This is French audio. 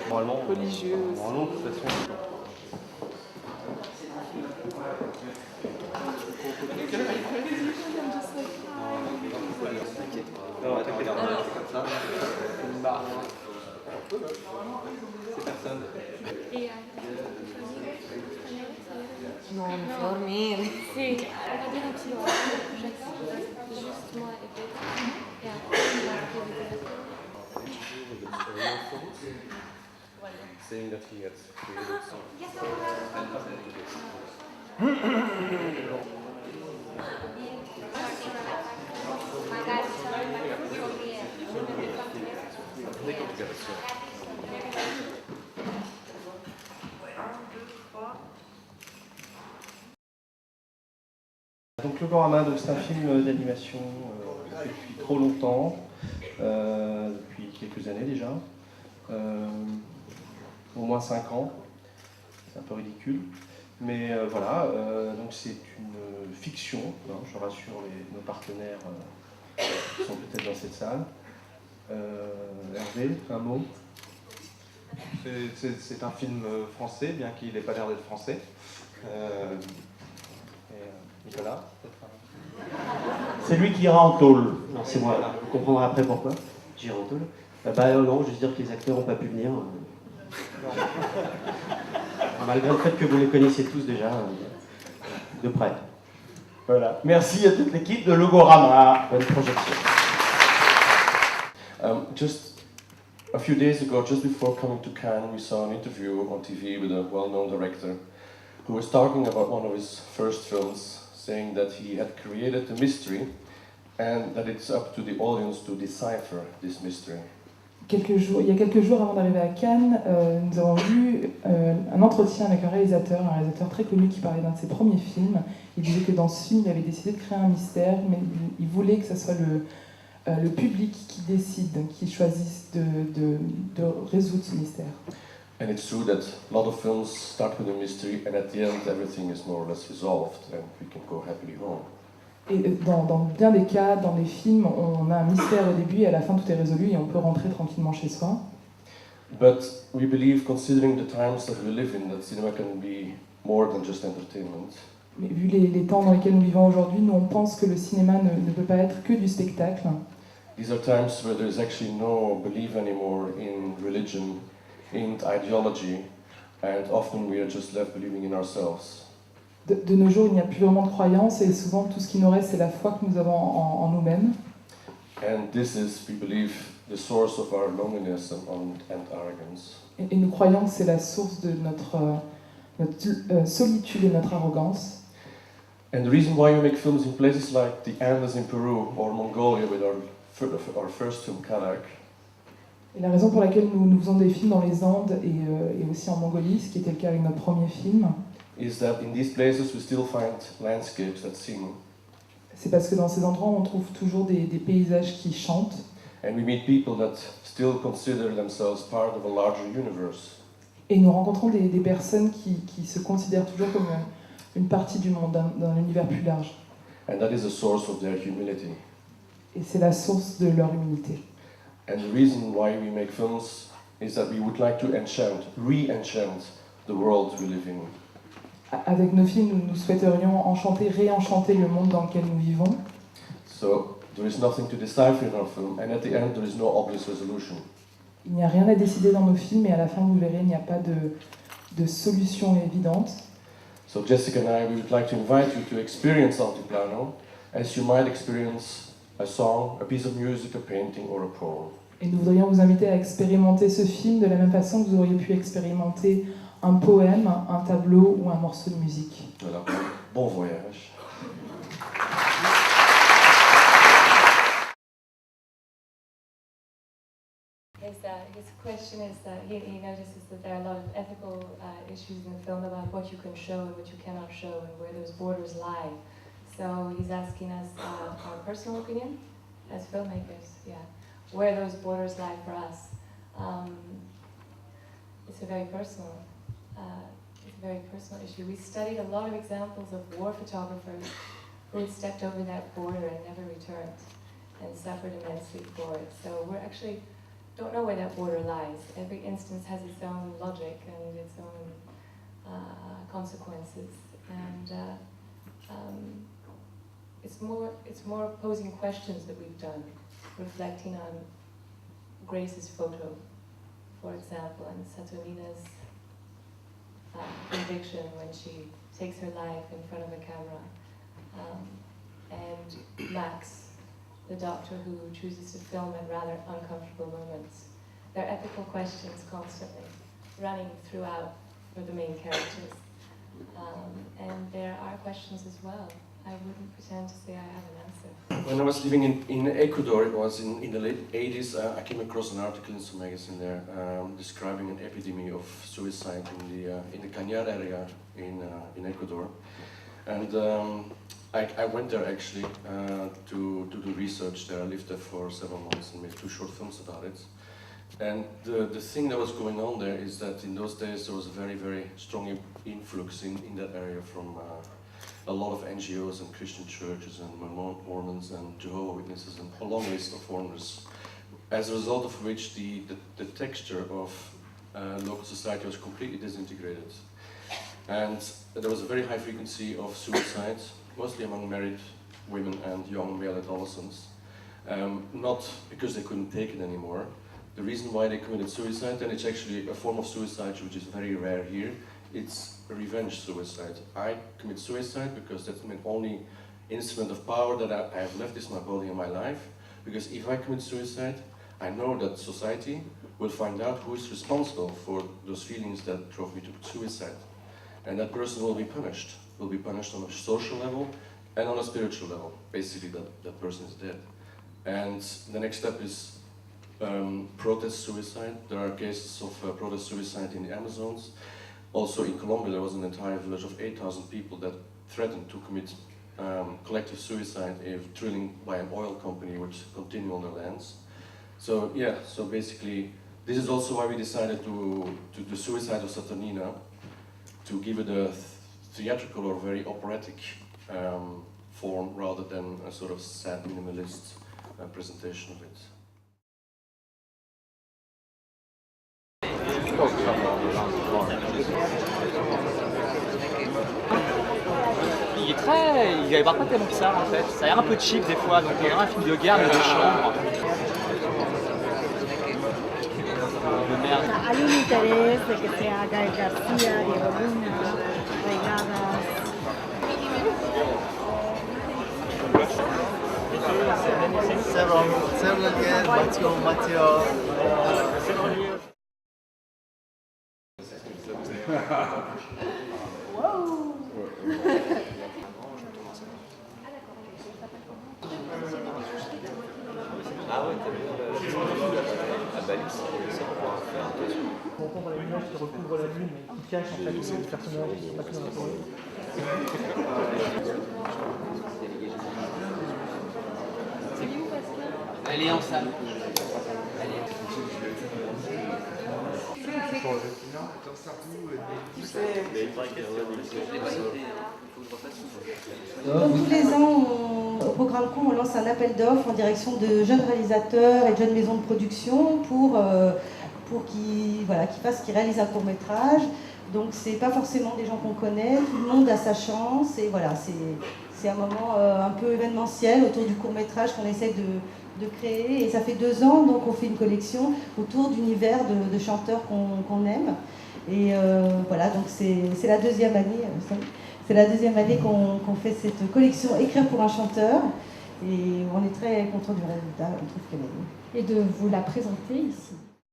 Normalement, religieux. Normalement, de toute façon. Non, t'inquiète pas, comme ça. Une barre. C'est personne. Non, dormire. Sì, on va dire un petit mot. Juste moi et Petra. Et après, on va Saying that he had created some. Donc Logorama, c'est un film d'animation depuis trop longtemps, depuis quelques années déjà, au moins 5 ans, c'est un peu ridicule, mais voilà, donc c'est une fiction, hein, je rassure nos partenaires qui sont peut-être dans cette salle. Hervé, un mot? C'est un film français, bien qu'il n'ait pas l'air d'être français. Nicolas, c'est lui qui ira en tôle. Non, c'est moi, vous comprendrez après pourquoi j'irai en tôle. Non, juste dire que les acteurs n'ont pas pu venir. Malgré le fait que vous les connaissiez tous déjà, de près. Voilà, merci à toute l'équipe de Logorama. Bonne projection. Just a few days ago, just before coming to Cannes, we saw an interview on TV with a well-known director who was talking about one of his first films, saying that he had created a mystery and that it's up to the audience to decipher this mystery. Il y a quelques jours avant d'arriver à Cannes, nous avons vu un entretien avec un réalisateur très connu qui parlait d'un de ses premiers films. Il disait que dans ce film, il avait décidé de créer un mystère, mais il voulait que ce soit le public qui décide, qui choisisse de résoudre ce mystère. And it's true that a lot of films start with a mystery and at the end everything is more or less resolved and we can go happily home. Et dans bien des cas, dans les films, on a un mystère au début et à la fin tout est résolu et on peut rentrer tranquillement chez soi. But we believe, considering the times that we live in, that cinema can be more than just entertainment. Mais vu les temps dans lesquels nous vivons aujourd'hui, nous on pense que le cinéma ne peut pas être que du spectacle. These are times where there is actually no belief anymore in religion, in ideology, and often we are just left believing in ourselves. De nos jours, il n'y a plus vraiment de croyance et souvent tout ce qui nous reste, c'est la foi que nous avons en nous-mêmes. And this is, we believe, the source of our loneliness and arrogance. Et nous croyons que c'est la source de notre solitude et notre arrogance. And the reason why we make films in places like the Andes in Peru or Mongolia with our first film, Kadak, Et la raison pour laquelle nous faisons des films dans les Andes et aussi en Mongolie, ce qui était le cas avec notre premier film, is that in these places we still find landscapes that sing. C'est parce que dans ces endroits, on trouve toujours des paysages qui chantent. And we meet people that still consider themselves part of a larger universe. Et nous rencontrons des personnes qui se considèrent toujours comme une partie du monde, d'un univers plus large. And that is the source of their humility. Et c'est la source de leur humilité. And the reason why we make films is that we would like to re-enchant the world we live in. Avec nos films, nous souhaiterions réenchanter le monde dans lequel nous vivons. So there is nothing to decipher in our film, and at the end there is no obvious resolution. Il n'y a rien à décider dans nos films, et à la fin, vous verrez, il n'y a pas de solution évidente. So Jessica and I, we would like to invite you to experience Altiplano as you might experience a song, a piece of music, a painting or a poem. Et nous voudrions vous inviter à expérimenter ce film de la même façon que vous auriez pu expérimenter un poème, un tableau ou un morceau de musique. Voilà, bon voyage. His question is that he notices that there are a lot of ethical issues in the film about what you can show and what you cannot show and where those borders lie. So he's asking us our personal opinion as filmmakers, where those borders lie for us. It's a very personal very personal issue. We studied a lot of examples of war photographers who had stepped over that border and never returned and suffered immensely for it. So we're actually don't know where that border lies. Every instance has its own logic and its own consequences, and it's more posing questions that we've done, reflecting on Grace's photo, for example, and Saturnina's conviction when she takes her life in front of a camera, and Max, the doctor who chooses to film at rather uncomfortable moments. There are ethical questions constantly running throughout for the main characters. And there are questions as well. I wouldn't pretend to say I have an answer. When I was living in Ecuador, it was in the late 80s, I came across an article in some magazine there describing an epidemic of suicide in the Cañar area in Ecuador. And I went there actually to do research there. I lived there for several months and made 2 short films about it. And the thing that was going on there is that in those days there was a very, very strong influx in that area from a lot of NGOs and Christian churches and Mormons and Jehovah's Witnesses and a long list of foreigners. As a result of which the texture of local society was completely disintegrated. And there was a very high frequency of suicide, mostly among married women and young male adolescents. Not because they couldn't take it anymore. The reason why they committed suicide, and it's actually a form of suicide which is very rare here, it's a revenge suicide. I commit suicide because that's my only instrument of power that I have left is my body and my life. Because if I commit suicide, I know that society will find out who is responsible for those feelings that drove me to suicide. And that person will be punished on a social level and on a spiritual level. Basically, that person is dead. And the next step is protest suicide. There are cases of protest suicide in the Amazons. Also in Colombia, there was an entire village of 8,000 people that threatened to commit collective suicide if drilling by an oil company would continue on their lands. So yeah, so basically, this is also why we decided to do Suicide of Saturnina, to give it a theatrical or very operatic form rather than a sort of sad minimalist presentation of it. Il débarque pas tellement que ça en fait. Ça a l'air un peu cheap des fois, donc on dirait un film de guerre mais de chambre. ¿Hay un interés de que se haga el García, Diego Luna, Regadas? Several again, Mathieu. Ah ouais, t'as vu la balise, ça on pourra faire attention. On comprend la lumière qui recouvre la lune et qui cache en fait le personnage qui est pas dans la forêt. Elle est en salle. Donc tous les ans, au programme court, on lance un appel d'offres en direction de jeunes réalisateurs et de jeunes maisons de production pour qu'ils réalisent un court-métrage. Donc c'est pas forcément des gens qu'on connaît, tout le monde a sa chance et voilà, c'est un moment un peu événementiel autour du court-métrage qu'on essaie de créer. Et ça fait 2 ans, donc on fait une collection autour d'univers de chanteurs qu'on aime. Et voilà, donc c'est la 2e année. C'est la 2e année qu'on fait cette collection Écrire pour un chanteur. Et on est très content du résultat, on trouve qu'elle est... Et de vous la présenter ici.